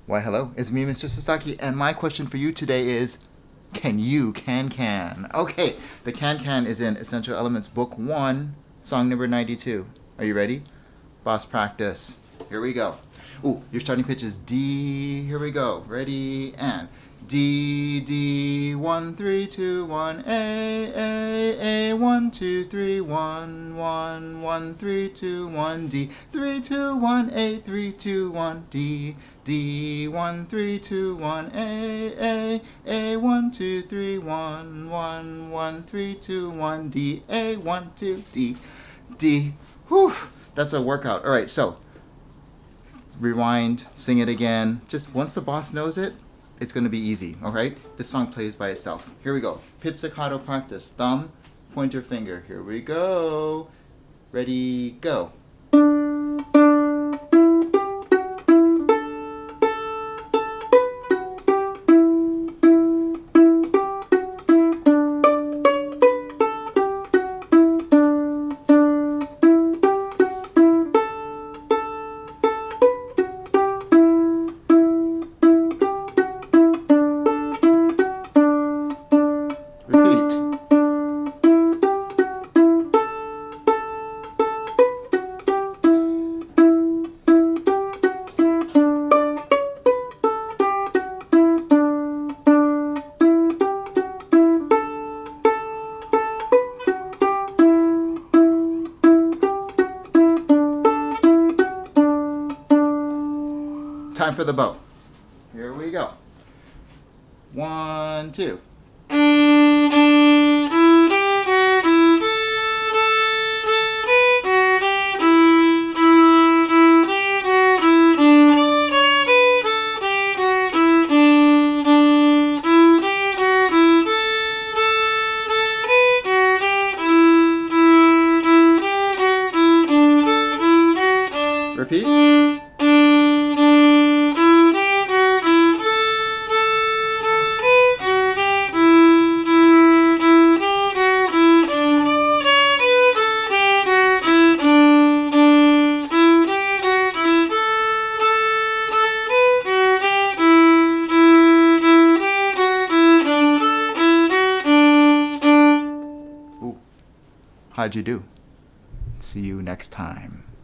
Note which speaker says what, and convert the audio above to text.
Speaker 1: Why, hello, it's me, MrSasaki, and my question for you today is, can you can? Okay, the can is in Essential Elements Book 1, song number 92. Are you ready? Boss practice. Here we go. Ooh, your starting pitch is D. Here we go. Ready, and D, D, 1, 3, 2, 1, A, 1, 2, 3, 1, 1, 1, 3, 2, 1, D, 3, 2, 1, A, 3, 2, 1, D, D, 1, 3, 2, 1, A, 1, 2, 3, 1, 1, 1, 3, 2, 1, D, A, 1, 2, D, D. Whew, that's a workout. All right, so rewind, sing it again. Just once the boss knows it, it's going to be easy, all right? This song plays by itself. Here we go. Pizzicato practice. Thumb, pointer finger. Here we go. Ready, go. Time for the bow. Here we go. 1, 2. Repeat. How'd you do? See you next time.